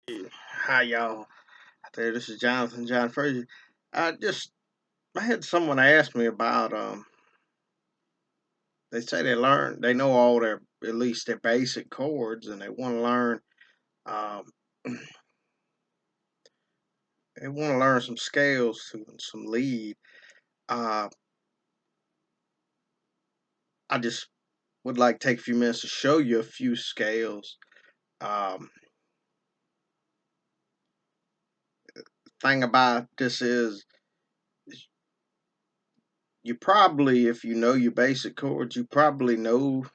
Hi y'all out there. This is Jonathan John Frazier. I had someone ask me about they say they know all their at least their basic chords and they want to learn um they want to learn some scales and some lead. Uh I just would like to take a few minutes to show you a few scales. Um Thing about this is you probably, if you know your basic chords, you probably know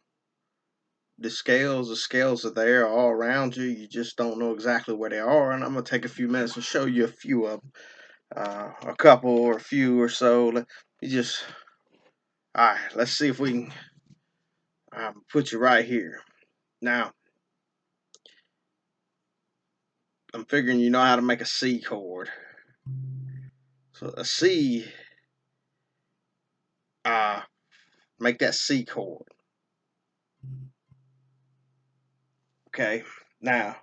the scales are there all around you. You just don't know exactly where they are. And I'm going to take a few minutes and show you a few of them, a couple or a few or so. You just, all right, let's see if we can put you right here. Now, I'm figuring you know how to make a C chord. So a C, uh, make that C chord. Okay, now,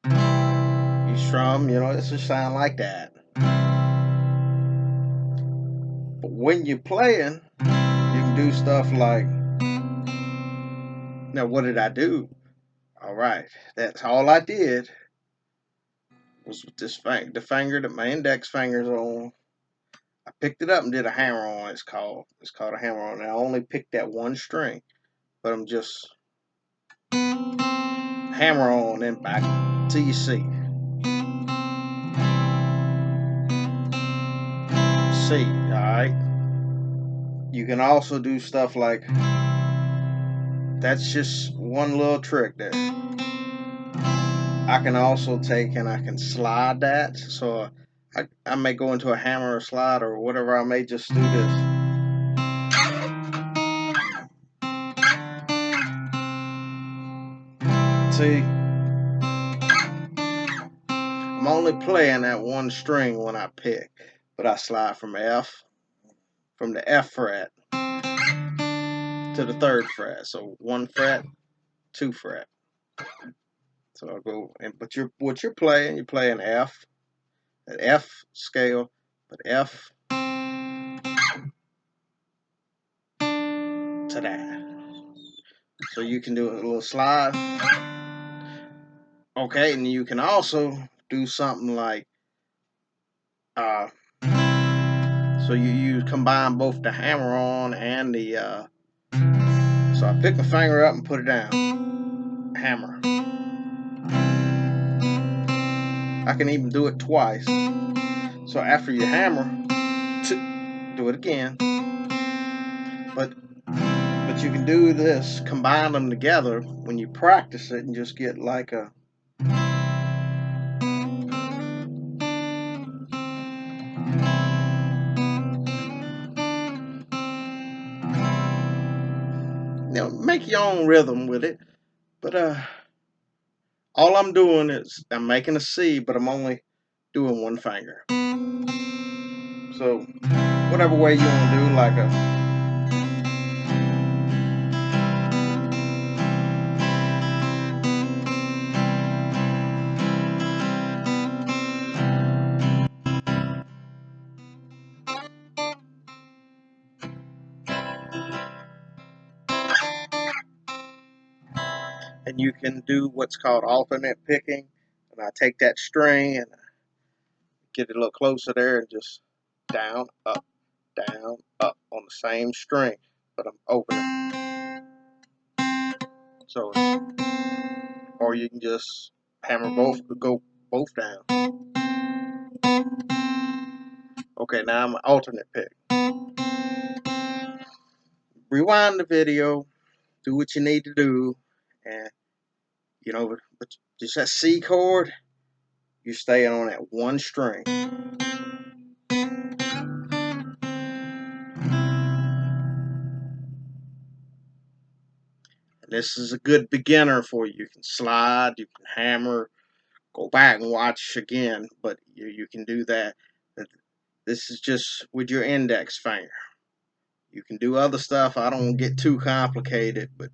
you strum, it's just sound like that. But when you're playing, you can do stuff like, now what did I do? All right, that's all I did was with the finger that my index finger's on. I picked it up and did a hammer on. It's called a hammer on. I only picked that one string, but I'm just hammer on and back till you see. See, all right. You can also do stuff like that's just one little trick there. I can also take and I can slide that. So I may go into a hammer or slide or whatever. I may just do this. See, I'm only playing that one string when I pick, but I slide from the F fret to the third fret. So one fret, two fret. So I'll go and but you're playing, you're playing F, an F scale, but F to that. So you can do a little slide. Okay, and you can also do something like uh so you combine both the hammer on and the so I pick my finger up and put it down. Hammer. I can even do it twice. So after you hammer, do it again. But you can do this, combine them together when you practice it, and just get like a make your own rhythm with it. But all I'm doing is I'm making a C, but I'm only doing one finger. So whatever way you want to do, like a and you can do what's called alternate picking. And I take that string and get it a little closer there and just down, up on the same string, but I'm opening. So, or you can just hammer go both down. Okay, now I'm an alternate pick. Rewind the video, do what you need to do, and but just that C chord, you're staying on that one string. And this is a good beginner for you. You can slide, you can hammer, go back and watch again, but you can do that. This is just with your index finger. You can do other stuff. I don't get too complicated, but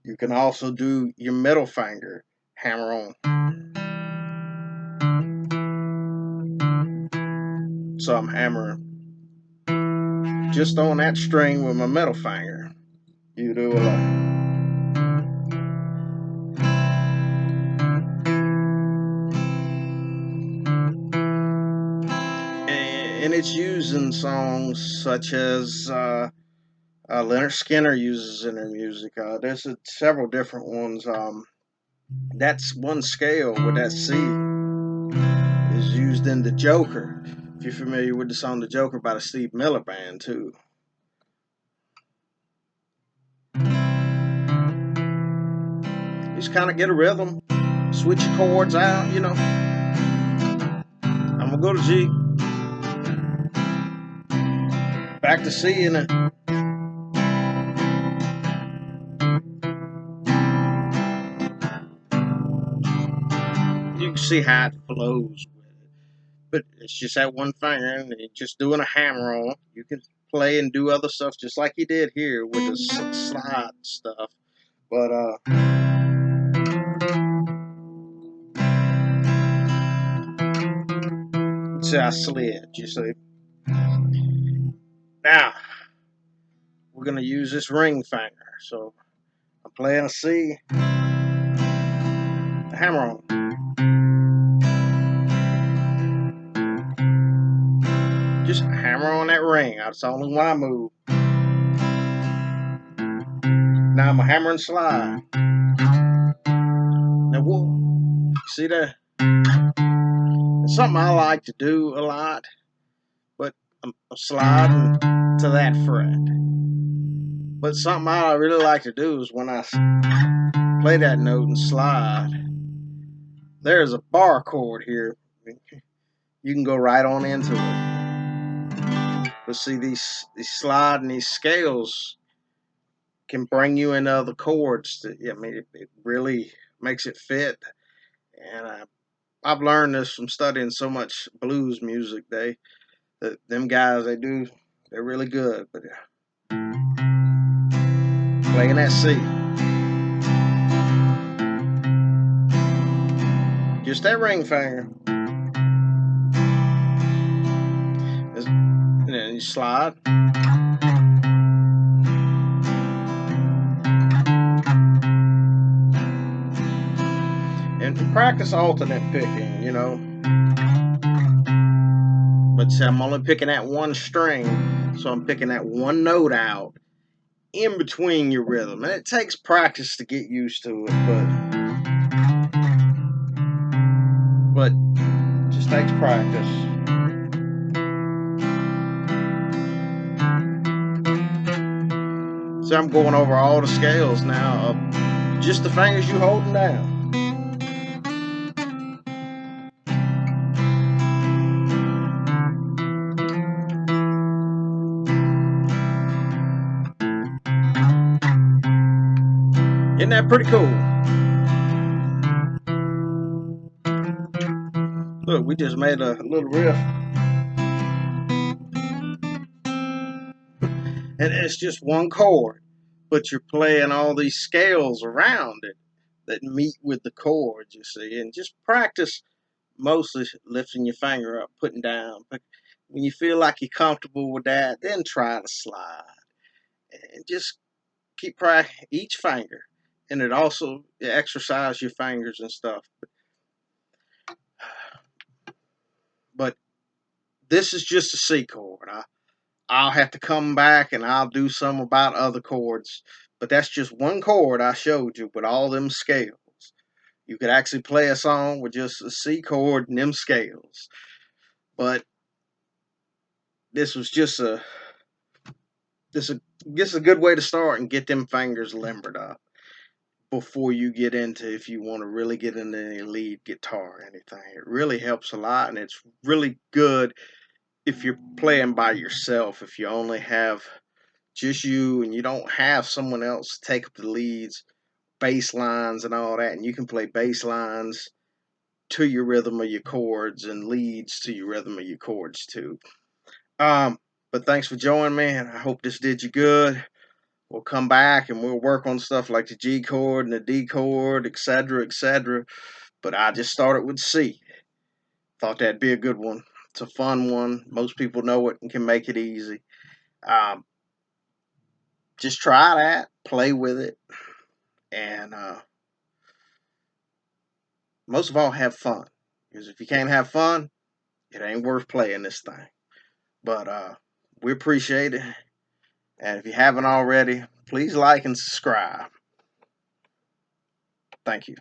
you can also do your middle finger hammer on. So I'm hammering just on that string with my middle finger. You do a lot. And it's used in songs such as Leonard Skinner uses in their music. There's several different ones. That's one scale with that C is used in The Joker. If you're familiar with the song The Joker by the Steve Miller Band too. Just kind of get a rhythm, switch your chords out, you know. I'm gonna go to G, back to C, and you can see how it flows with it. But it's just that one finger, and just doing a hammer on. You can play and do other stuff just like you did here with the slide stuff. But see, I slid. You see. Now we're gonna use this ring finger. So I'm playing a C, a hammer on. Just hammer on that ring. That's the only one I move. Now I'm a hammer and slide. Now whoa, see that? It's something I like to do a lot, but I'm sliding to that fret. But something I really like to do is when I play that note and slide, there's a bar chord here. You can go right on into it. But see, these slide and these scales can bring you into other chords. I mean, it really makes it fit. And I've learned this from studying so much blues music. Them guys, they're really good. But playing that C, just that ring finger, and then you slide. And practice alternate picking, you know. But see, I'm only picking that one string, so I'm picking that one note out in between your rhythm. And it takes practice to get used to it, but just takes practice. So I'm going over all the scales now of just the fingers you holding down. Isn't that pretty cool? Look, we just made a little riff. And it's just one chord, but you're playing all these scales around it that meet with the chords, you see. And just practice mostly lifting your finger up, putting down. But when you feel like you're comfortable with that, then try to slide. And just keep practicing each finger. And it also exercise your fingers and stuff. But this is just a C chord. I'll have to come back and I'll do some about other chords. But that's just one chord I showed you with all them scales. You could actually play a song with just a C chord and them scales. But this was just a good way to start and get them fingers limbered up before you get into, if you want to really get into any lead guitar or anything. It really helps a lot, and it's really good if you're playing by yourself. If you only have just you and you don't have someone else take up the leads, bass lines and all that, and you can play bass lines to your rhythm of your chords and leads to your rhythm of your chords too. But thanks for joining me, and I hope this did you good. We'll come back and we'll work on stuff like the G chord and the D chord, etc., etc. But I just started with C. Thought that'd be a good one. It's a fun one. Most people know it and can make it easy. Um, just try that, play with it, and most of all, have fun. Because if you can't have fun, it ain't worth playing this thing. But we appreciate it. And if you haven't already, please like and subscribe. Thank you.